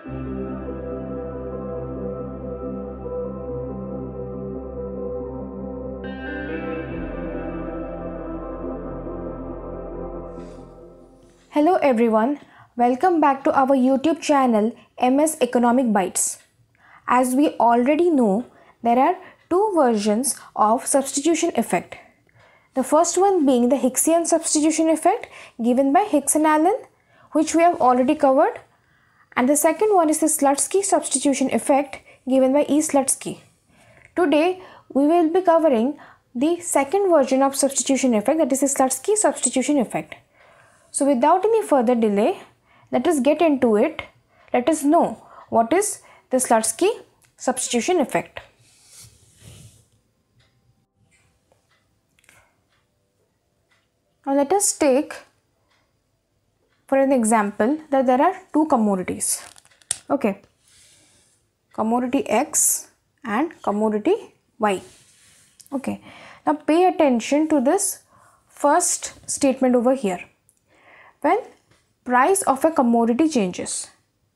Hello everyone, welcome back to our YouTube channel MS Economic Bytes. As we already know, there are two versions of substitution effect. The first one being the Hicksian substitution effect given by Hicks and Allen, which we have already covered, and the second one is the Slutsky substitution effect given by E. Slutsky. Today we will be covering the second version of substitution effect, that is the Slutsky substitution effect. So without any further delay, let us get into it. Let us know what is the Slutsky substitution effect. Now let us take for an example that there are two commodities. Okay, commodity X and commodity Y. Okay, now pay attention to this first statement over here. When price of a commodity changes.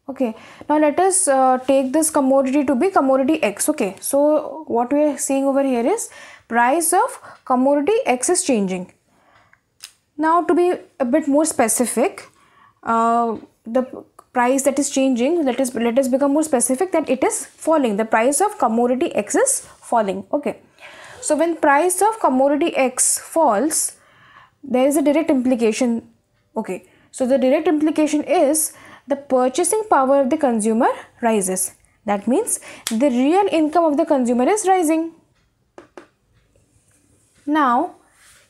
Okay, now let us take this commodity to be commodity X. Okay, so what we are seeing over here is price of commodity X is changing. Now to be a bit more specific, the price that is changing, let us become more specific that it is falling. The price of commodity X is falling. Okay, so when price of commodity X falls, there is a direct implication. Okay, so the direct implication is the purchasing power of the consumer rises. That means the real income of the consumer is rising. Now,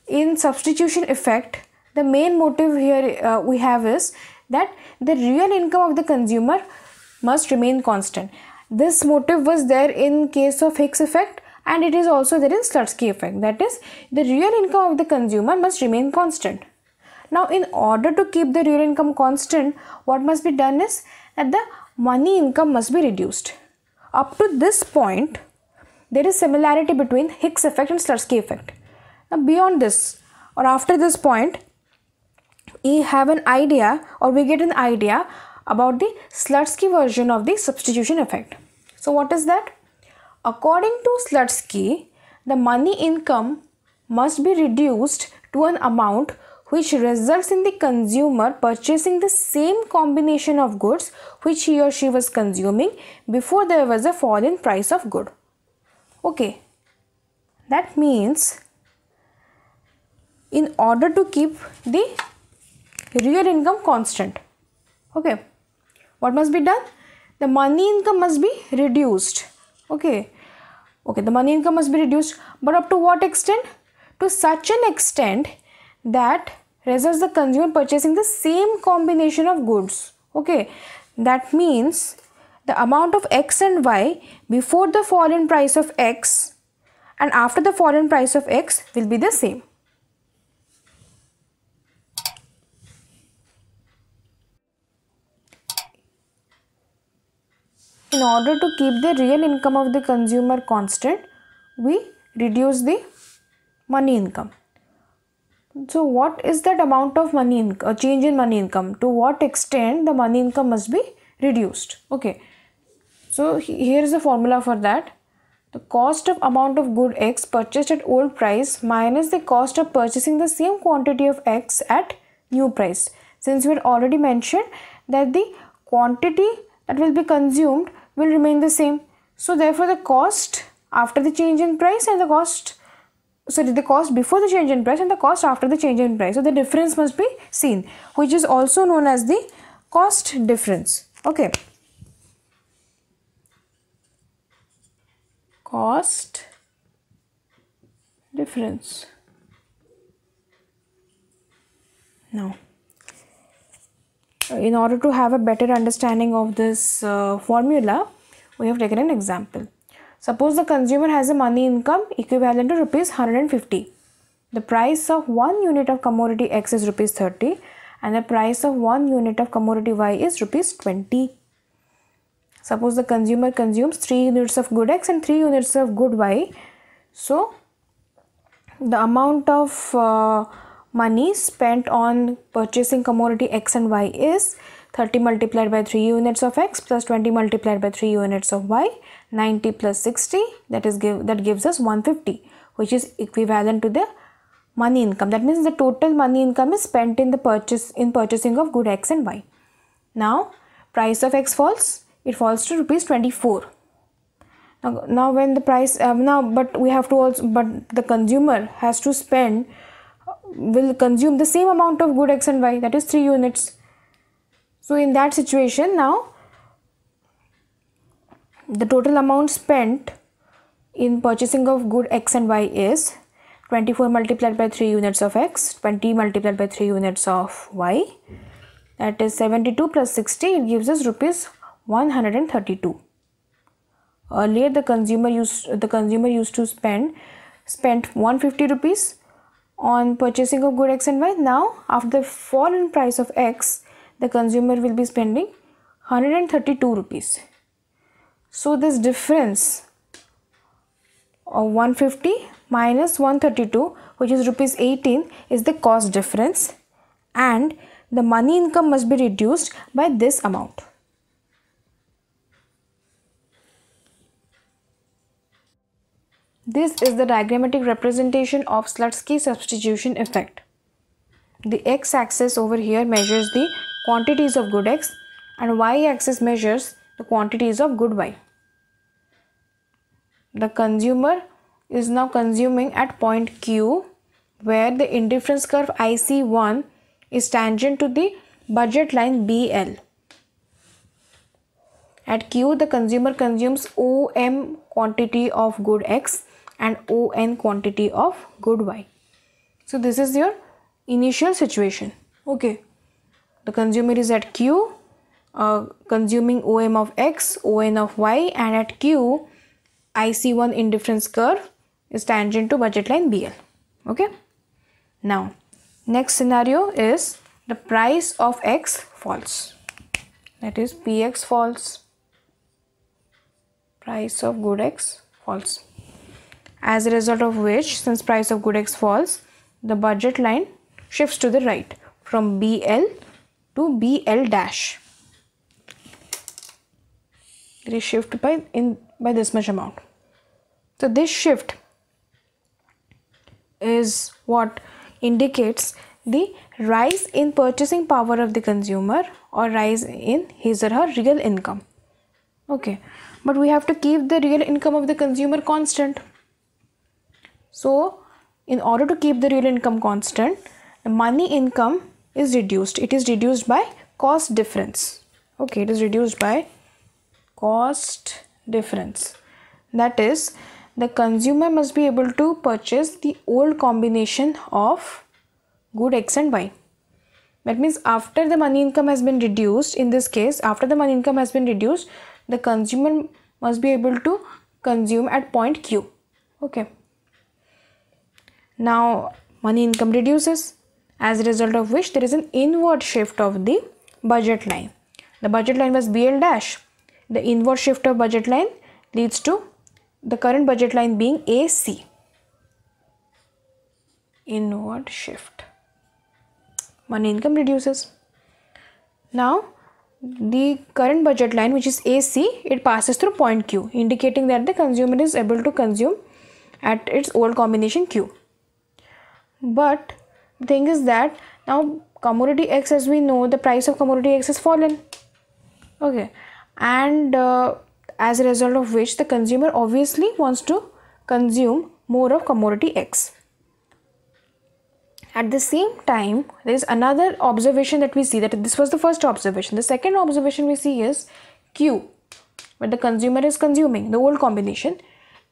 in substitution effect, the main motive here we have is that the real income of the consumer must remain constant. This motive was there in case of Hicks effect, and it is also there in Slutsky effect. That is, the real income of the consumer must remain constant. Now, in order to keep the real income constant, what must be done is that the money income must be reduced. Up to this point, there is similarity between Hicks effect and Slutsky effect. Now, beyond this or after this point, we have an idea or we get an idea about the Slutsky version of the substitution effect. So, what is that? According to Slutsky, the money income must be reduced to an amount which results in the consumer purchasing the same combination of goods which he or she was consuming before there was a fall in price of good. Okay, that means in order to keep the real income constant, okay, what must be done? The money income must be reduced. Okay, the money income must be reduced, but up to what extent? To such an extent that results the consumer purchasing the same combination of goods. Okay, that means the amount of X and Y before the fall in price of X and after the fall in price of X will be the same. In order to keep the real income of the consumer constant, we reduce the money income. So what is that amount of money change in money income? To what extent the money income must be reduced? Okay, so here is the formula for that. The cost of amount of good X purchased at old price minus the cost of purchasing the same quantity of X at new price. Since we had already mentioned that the quantity that will be consumed will remain the same, so therefore the cost after the change in price and the cost before the change in price and the cost after the change in price. So the difference must be seen, which is also known as the cost difference. Okay, cost difference. Now, in order to have a better understanding of this formula, we have taken an example. Suppose the consumer has a money income equivalent to rupees 150. The price of 1 unit of commodity X is rupees 30 and the price of 1 unit of commodity Y is rupees 20. Suppose the consumer consumes 3 units of good X and 3 units of good Y. So, the amount of money spent on purchasing commodity X and Y is 30 multiplied by 3 units of x plus 20 multiplied by 3 units of y. 90 plus 60, that gives us 150, which is equivalent to the money income. That means the total money income is spent in purchasing of good x and y. Now price of x falls. It falls to rupees 24. Now when the price but the consumer has to spend, will consume the same amount of good x and y, that is 3 units. So in that situation, now the total amount spent in purchasing of good x and y is 24 multiplied by 3 units of x, 20 multiplied by 3 units of y, that is 72 plus 60, it gives us rupees 132. Earlier the consumer used to spent 150 rupees on purchasing of good x and y. Now after the fall in price of x, the consumer will be spending 132 rupees. So this difference of 150 minus 132, which is rupees 18, is the cost difference, and the money income must be reduced by this amount. This is the diagrammatic representation of Slutsky substitution effect. The x-axis over here measures the quantities of good x and y-axis measures the quantities of good y. The consumer is now consuming at point Q, where the indifference curve IC1 is tangent to the budget line BL. At Q, the consumer consumes OM quantity of good x and ON quantity of good y. So this is your initial situation. Okay, the consumer is at Q, consuming OM of x, ON of y, and at Q, IC1 indifference curve is tangent to budget line BL. Okay, now next scenario is the price of x falls, that is PX falls, price of good x falls. As a result of which, since price of good x falls, the budget line shifts to the right from BL to BL dash. It is shift by this much amount. So this shift is what indicates the rise in purchasing power of the consumer or rise in his or her real income. Okay, but we have to keep the real income of the consumer constant. So in order to keep the real income constant, the money income is reduced. It is reduced by cost difference. Okay, it is reduced by cost difference. That is, the consumer must be able to purchase the old combination of good x and y. That means after the money income has been reduced, in this case, after the money income has been reduced, the consumer must be able to consume at point Q. Okay. Now money income reduces, as a result of which there is an inward shift of the budget line. The budget line was BL dash. The inward shift of budget line leads to the current budget line being AC. Inward shift. Money income reduces. Now the current budget line, which is AC, it passes through point Q, indicating that the consumer is able to consume at its old combination Q. But the thing is that now commodity X, as we know, the price of commodity X has fallen. Okay, and as a result of which the consumer obviously wants to consume more of commodity X. At the same time, there is another observation that we see, that this was the first observation. The second observation we see is Q, where the consumer is consuming the old combination.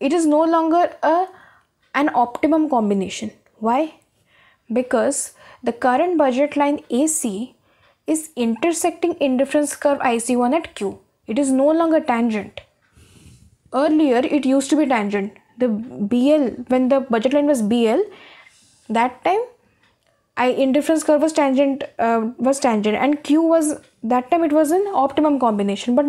It is no longer an optimum combination. Why? Because the current budget line AC is intersecting indifference curve IC1 at Q. It is no longer tangent. Earlier it used to be tangent. The BL, when the budget line was BL, that time indifference curve was tangent, and Q was, that time it was an optimum combination, but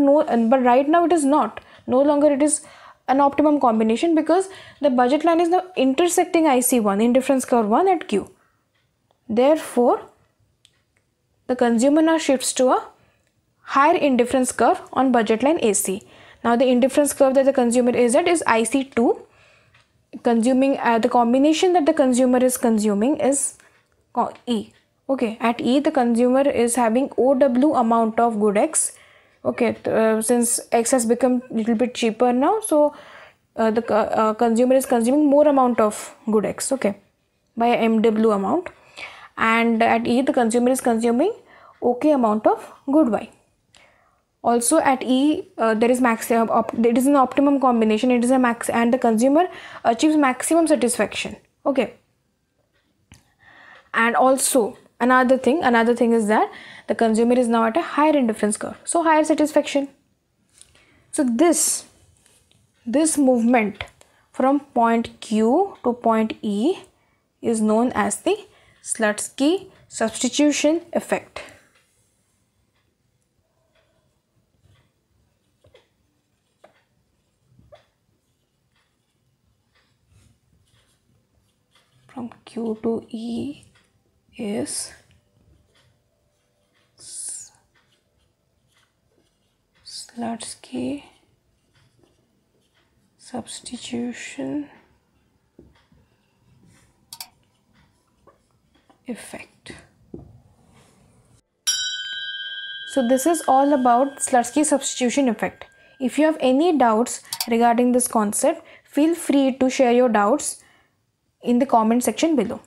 right now it is not. No longer it is an optimum combination, because the budget line is now intersecting IC1, indifference curve 1 at Q. Therefore, the consumer now shifts to a higher indifference curve on budget line AC. Now the indifference curve that the consumer is at is IC2. Consuming the combination that the consumer is consuming is E. Okay, at E the consumer is having OW amount of good X. Okay, since X has become little bit cheaper now, so the consumer is consuming more amount of good X. Okay, by MW amount, and at E the consumer is consuming OK amount of good Y. Also at E there is maximum. It is an optimum combination. It is a max, and the consumer achieves maximum satisfaction. Okay. And also another thing is that the consumer is now at a higher indifference curve, so higher satisfaction. So this movement from point Q to point E is known as the Slutsky substitution effect. From Q to E is Slutsky substitution effect. So this is all about Slutsky substitution effect. If you have any doubts regarding this concept, feel free to share your doubts in the comment section below.